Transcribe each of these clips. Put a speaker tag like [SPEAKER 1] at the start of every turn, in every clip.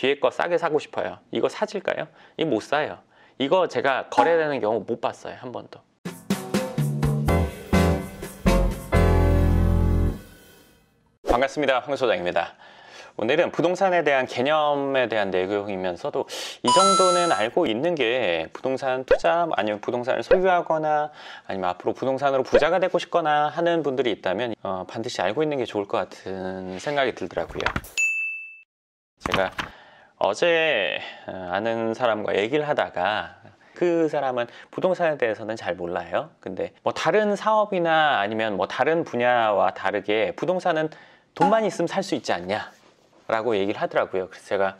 [SPEAKER 1] 뒤에 거 싸게 사고 싶어요. 이거 사질까요? 이거 못 사요. 이거 제가 거래되는 경우 못 봤어요. 한 번도. 반갑습니다. 황 소장입니다. 오늘은 부동산에 대한 개념에 대한 내용이면서도 이 정도는 알고 있는 게 부동산 투자 아니면 부동산을 소유하거나 아니면 앞으로 부동산으로 부자가 되고 싶거나 하는 분들이 있다면 반드시 알고 있는 게 좋을 것 같은 생각이 들더라고요. 제가 어제 아는 사람과 얘기를 하다가 그 사람은 부동산에 대해서는 잘 몰라요. 근데 뭐 다른 사업이나 아니면 뭐 다른 분야와 다르게 부동산은 돈만 있으면 살 수 있지 않냐 라고 얘기를 하더라고요. 그래서 제가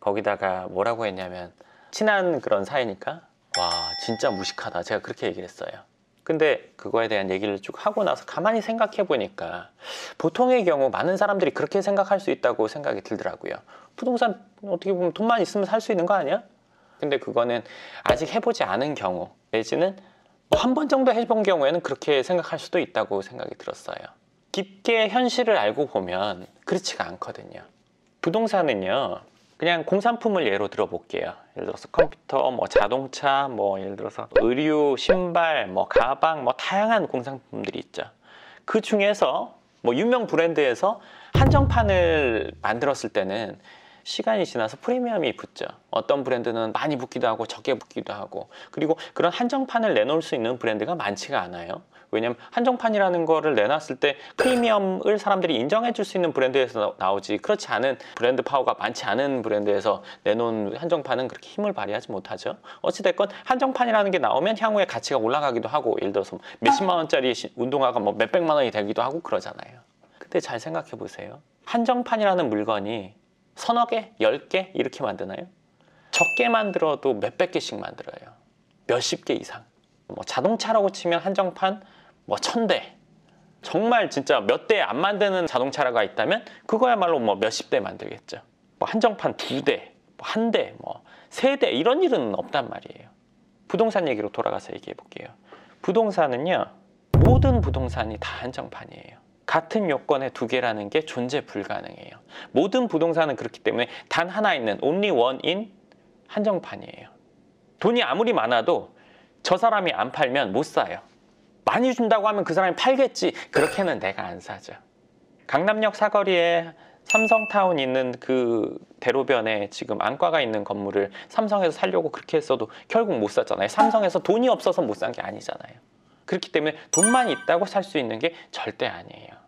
[SPEAKER 1] 거기다가 뭐라고 했냐면 친한 그런 사이니까 와 진짜 무식하다 제가 그렇게 얘기를 했어요. 근데 그거에 대한 얘기를 쭉 하고 나서 가만히 생각해 보니까 보통의 경우 많은 사람들이 그렇게 생각할 수 있다고 생각이 들더라고요. 부동산 어떻게 보면 돈만 있으면 살 수 있는 거 아니야? 근데 그거는 아직 해보지 않은 경우 내지는 뭐 한 번 정도 해본 경우에는 그렇게 생각할 수도 있다고 생각이 들었어요. 깊게 현실을 알고 보면 그렇지가 않거든요. 부동산은요 그냥 공산품을 예로 들어볼게요. 예를 들어서 컴퓨터, 뭐 자동차, 뭐 예를 들어서 의류, 신발, 뭐 가방, 뭐 다양한 공산품들이 있죠. 그 중에서 뭐 유명 브랜드에서 한정판을 만들었을 때는 시간이 지나서 프리미엄이 붙죠. 어떤 브랜드는 많이 붙기도 하고 적게 붙기도 하고, 그리고 그런 한정판을 내놓을 수 있는 브랜드가 많지가 않아요. 왜냐면 한정판이라는 거를 내놨을 때 프리미엄을 사람들이 인정해 줄 수 있는 브랜드에서 나오지, 그렇지 않은 브랜드 파워가 많지 않은 브랜드에서 내놓은 한정판은 그렇게 힘을 발휘하지 못하죠. 어찌됐건 한정판이라는 게 나오면 향후에 가치가 올라가기도 하고, 예를 들어서 몇십만 원짜리 운동화가 뭐 몇백만 원이 되기도 하고 그러잖아요. 근데 잘 생각해 보세요. 한정판이라는 물건이 서너 개, 10개 이렇게 만드나요? 적게 만들어도 몇백 개씩 만들어요. 몇십 개 이상. 뭐 자동차라고 치면 한정판 뭐 1000대. 정말 진짜 몇 대 안 만드는 자동차가 있다면 그거야말로 뭐 몇십 대 만들겠죠. 뭐 한정판 2대, 뭐 1대, 뭐 3대 이런 일은 없단 말이에요. 부동산 얘기로 돌아가서 얘기해 볼게요. 부동산은요 모든 부동산이 다 한정판이에요. 같은 요건의 2개라는 게 존재 불가능해요. 모든 부동산은 그렇기 때문에 단 하나 있는 only one인 한정판이에요. 돈이 아무리 많아도 저 사람이 안 팔면 못 사요. 많이 준다고 하면 그 사람이 팔겠지. 그렇게는 내가 안 사죠. 강남역 사거리에 삼성타운 있는 그 대로변에 지금 안과가 있는 건물을 삼성에서 살려고 그렇게 했어도 결국 못 샀잖아요. 삼성에서 돈이 없어서 못 산 게 아니잖아요. 그렇기 때문에 돈만 있다고 살 수 있는 게 절대 아니에요.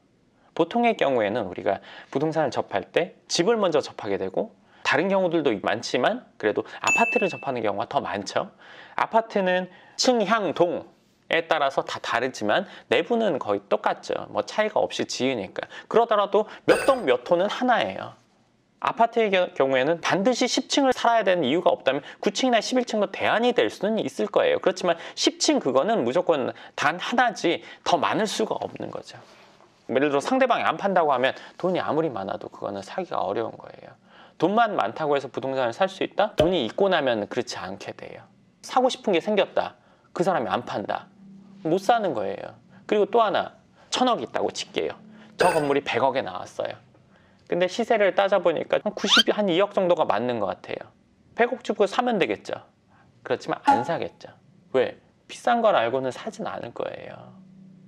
[SPEAKER 1] 보통의 경우에는 우리가 부동산을 접할 때 집을 먼저 접하게 되고, 다른 경우들도 많지만 그래도 아파트를 접하는 경우가 더 많죠. 아파트는 층, 향, 동에 따라서 다 다르지만 내부는 거의 똑같죠. 뭐 차이가 없이 지으니까. 그러더라도 몇 동 몇 호는 하나예요. 아파트의 경우에는 반드시 10층을 살아야 되는 이유가 없다면 9층이나 11층도 대안이 될 수는 있을 거예요. 그렇지만 10층 그거는 무조건 단 하나지 더 많을 수가 없는 거죠. 예를 들어 상대방이 안 판다고 하면 돈이 아무리 많아도 그거는 사기가 어려운 거예요. 돈만 많다고 해서 부동산을 살 수 있다? 돈이 있고 나면 그렇지 않게 돼요. 사고 싶은 게 생겼다. 그 사람이 안 판다. 못 사는 거예요. 그리고 또 하나, 1000억 있다고 칠게요. 저 건물이 100억에 나왔어요. 근데 시세를 따져보니까 한 2억 정도가 맞는 것 같아요. 100억 주고 사면 되겠죠. 그렇지만 안 사겠죠. 왜? 비싼 걸 알고는 사진 않을 거예요.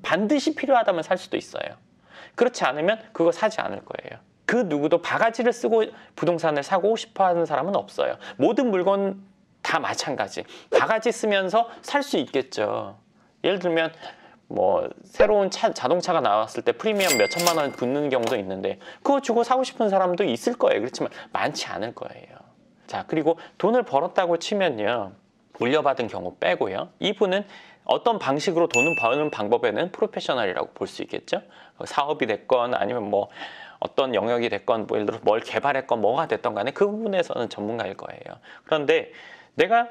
[SPEAKER 1] 반드시 필요하다면 살 수도 있어요. 그렇지 않으면 그거 사지 않을 거예요. 그 누구도 바가지를 쓰고 부동산을 사고 싶어 하는 사람은 없어요. 모든 물건 다 마찬가지. 바가지 쓰면서 살 수 있겠죠. 예를 들면 뭐 새로운 자동차가 나왔을 때 프리미엄 몇 천만 원 붙는 경우도 있는데 그거 주고 사고 싶은 사람도 있을 거예요. 그렇지만 많지 않을 거예요. 자, 그리고 돈을 벌었다고 치면요, 물려받은 경우 빼고요, 이분은 어떤 방식으로 돈을 버는 방법에는 프로페셔널이라고 볼 수 있겠죠. 사업이 됐건 아니면 뭐 어떤 영역이 됐건, 뭐 예를 들어 뭘 개발했건 뭐가 됐던 간에 그 부분에서는 전문가일 거예요. 그런데 내가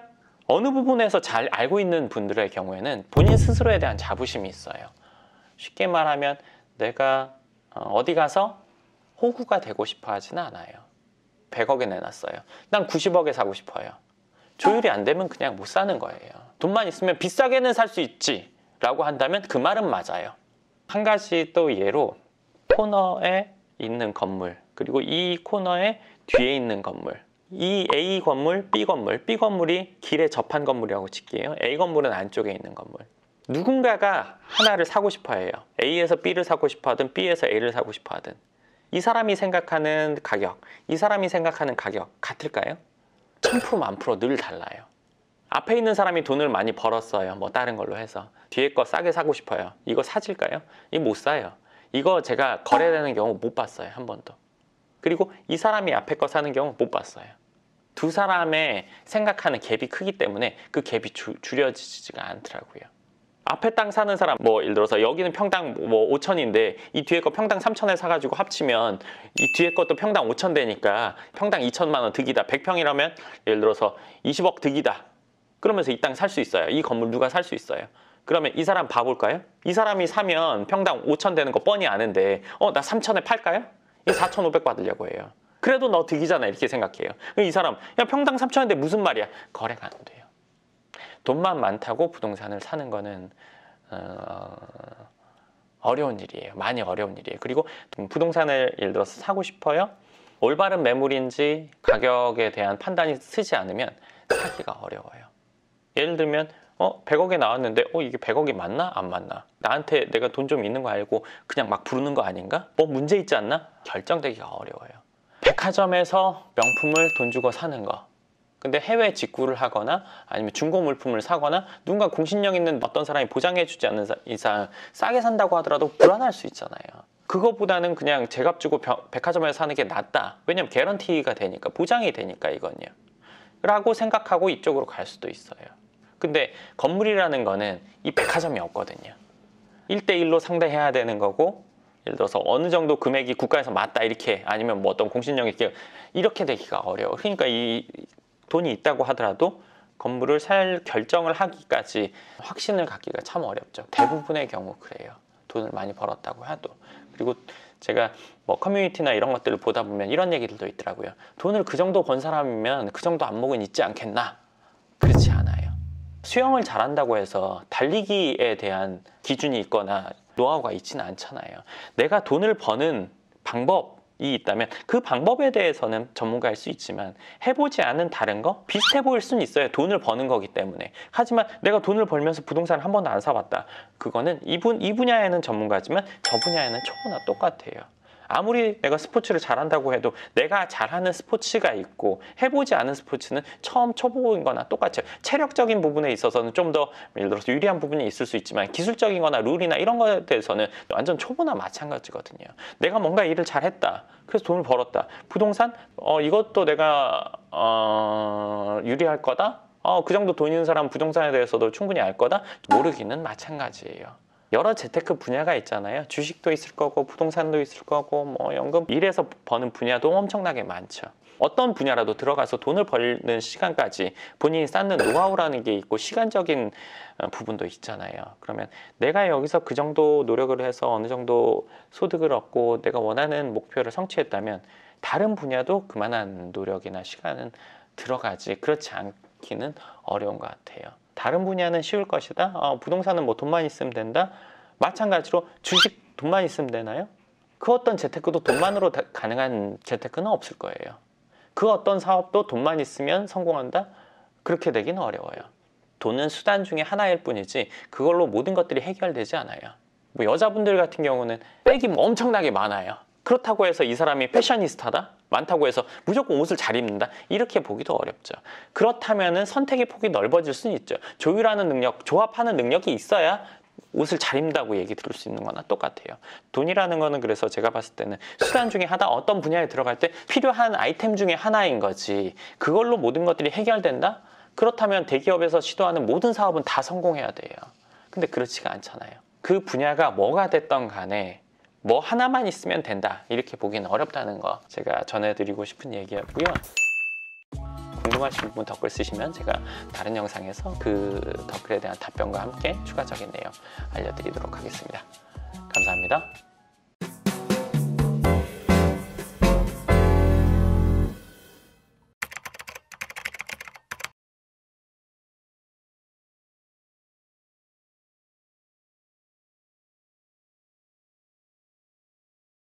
[SPEAKER 1] 어느 부분에서 잘 알고 있는 분들의 경우에는 본인 스스로에 대한 자부심이 있어요. 쉽게 말하면 내가 어디 가서 호구가 되고 싶어 하지는 않아요. 100억에 내놨어요. 난 90억에 사고 싶어요. 조율이 안 되면 그냥 못 사는 거예요. 돈만 있으면 비싸게는 살 수 있지 라고 한다면 그 말은 맞아요. 한 가지 또 예로 코너에 있는 건물, 그리고 이 코너에 뒤에 있는 건물, 이 A 건물, B 건물, B 건물이 길에 접한 건물이라고 칠게요. A 건물은 안쪽에 있는 건물. 누군가가 하나를 사고 싶어 해요. A에서 B를 사고 싶어 하든 B에서 A를 사고 싶어 하든 이 사람이 생각하는 가격, 이 사람이 생각하는 가격 같을까요? 1000% 1000% 늘 달라요. 앞에 있는 사람이 돈을 많이 벌었어요. 뭐 다른 걸로 해서 뒤에 거 싸게 사고 싶어요. 이거 사질까요? 이거 못 사요. 이거 제가 거래되는 경우 못 봤어요. 한 번도. 그리고 이 사람이 앞에 거 사는 경우 못 봤어요. 두 사람의 생각하는 갭이 크기 때문에 그 갭이 줄여지지가 않더라고요. 앞에 땅 사는 사람, 뭐 예를 들어서 여기는 평당 뭐 5천인데 이 뒤에 거 평당 3천에 사가지고 합치면 이 뒤에 것도 평당 5천 되니까 평당 2천만 원 득이다. 100평이라면 예를 들어서 20억 득이다. 그러면서 이 땅 살 수 있어요. 이 건물 누가 살 수 있어요. 그러면 이 사람 봐볼까요? 이 사람이 사면 평당 5천 되는 거 뻔히 아는데 나 3천에 팔까요? 이 4,500 받으려고 해요. 그래도 너 득이잖아 이렇게 생각해요. 이 사람 야 평당 3천인데 무슨 말이야? 거래가 안 돼요. 돈만 많다고 부동산을 사는 거는 어려운 일이에요. 많이 어려운 일이에요. 그리고 부동산을 예를 들어서 사고 싶어요. 올바른 매물인지 가격에 대한 판단이 서지 않으면 사기가 어려워요. 예를 들면 100억에 나왔는데 이게 100억이 맞나? 안 맞나? 나한테 내가 돈 좀 있는 거 알고 그냥 막 부르는 거 아닌가? 문제 있지 않나? 결정되기가 어려워요. 백화점에서 명품을 돈 주고 사는 거. 근데 해외 직구를 하거나 아니면 중고 물품을 사거나 누군가 공신력 있는 어떤 사람이 보장해 주지 않는 이상 싸게 산다고 하더라도 불안할 수 있잖아요. 그거보다는 그냥 제값 주고 백화점에서 사는 게 낫다. 왜냐면 개런티가 되니까, 보장이 되니까 이건요. 라고 생각하고 이쪽으로 갈 수도 있어요. 근데 건물이라는 거는 이 백화점이 없거든요. 1대1로 상대해야 되는 거고 예를 들어서 어느 정도 금액이 국가에서 맞다 이렇게 아니면 뭐 어떤 공신력 있게 이렇게 되기가 어려워. 그러니까 이 돈이 있다고 하더라도 건물을 살 결정을 하기까지 확신을 갖기가 참 어렵죠. 대부분의 경우 그래요. 돈을 많이 벌었다고 해도. 그리고 제가 뭐 커뮤니티나 이런 것들을 보다 보면 이런 얘기들도 있더라고요. 돈을 그 정도 번 사람이면 그 정도 안목은 있지 않겠나? 그렇지 않아요. 수영을 잘한다고 해서 달리기에 대한 기준이 있거나 노하우가 있지는 않잖아요. 내가 돈을 버는 방법이 있다면 그 방법에 대해서는 전문가일 수 있지만 해보지 않은 다른 거? 비슷해 보일 수는 있어요. 돈을 버는 거기 때문에. 하지만 내가 돈을 벌면서 부동산을 한 번도 안 사봤다. 그거는 이 분야에는 전문가지만 저 분야에는 초보나 똑같아요. 아무리 내가 스포츠를 잘한다고 해도 내가 잘하는 스포츠가 있고 해보지 않은 스포츠는 처음 초보인 거나 똑같아요. 체력적인 부분에 있어서는 좀 더 예를 들어서 유리한 부분이 있을 수 있지만 기술적인 거나 룰이나 이런 거에 대해서는 완전 초보나 마찬가지거든요. 내가 뭔가 일을 잘했다. 그래서 돈을 벌었다. 부동산? 이것도 내가 유리할 거다? 그 정도 돈 있는 사람 부동산에 대해서도 충분히 알 거다? 모르기는 마찬가지예요. 여러 재테크 분야가 있잖아요. 주식도 있을 거고 부동산도 있을 거고 뭐 연금 일에서 버는 분야도 엄청나게 많죠. 어떤 분야라도 들어가서 돈을 벌는 시간까지 본인이 쌓는 노하우라는 게 있고 시간적인 부분도 있잖아요. 그러면 내가 여기서 그 정도 노력을 해서 어느 정도 소득을 얻고 내가 원하는 목표를 성취했다면 다른 분야도 그만한 노력이나 시간은 들어가지 그렇지 않기는 어려운 것 같아요. 다른 분야는 쉬울 것이다. 부동산은 뭐 돈만 있으면 된다. 마찬가지로 주식 돈만 있으면 되나요? 그 어떤 재테크도 돈만으로 가능한 재테크는 없을 거예요. 그 어떤 사업도 돈만 있으면 성공한다? 그렇게 되기는 어려워요. 돈은 수단 중에 하나일 뿐이지 그걸로 모든 것들이 해결되지 않아요. 뭐 여자분들 같은 경우는 백이 뭐 엄청나게 많아요. 그렇다고 해서 이 사람이 패셔니스타다? 많다고 해서 무조건 옷을 잘 입는다? 이렇게 보기도 어렵죠. 그렇다면 선택의 폭이 넓어질 수는 있죠. 조율하는 능력, 조합하는 능력이 있어야 옷을 잘 입는다고 얘기 들을 수 있는 거나 똑같아요. 돈이라는 거는 그래서 제가 봤을 때는 수단 중에 하나, 어떤 분야에 들어갈 때 필요한 아이템 중에 하나인 거지 그걸로 모든 것들이 해결된다? 그렇다면 대기업에서 시도하는 모든 사업은 다 성공해야 돼요. 근데 그렇지가 않잖아요. 그 분야가 뭐가 됐던 간에 뭐 하나만 있으면 된다 이렇게 보기는 어렵다는 거 제가 전해드리고 싶은 얘기였고요. 궁금하신 부분 댓글 쓰시면 제가 다른 영상에서 그 댓글에 대한 답변과 함께 추가적인 내용 알려드리도록 하겠습니다. 감사합니다.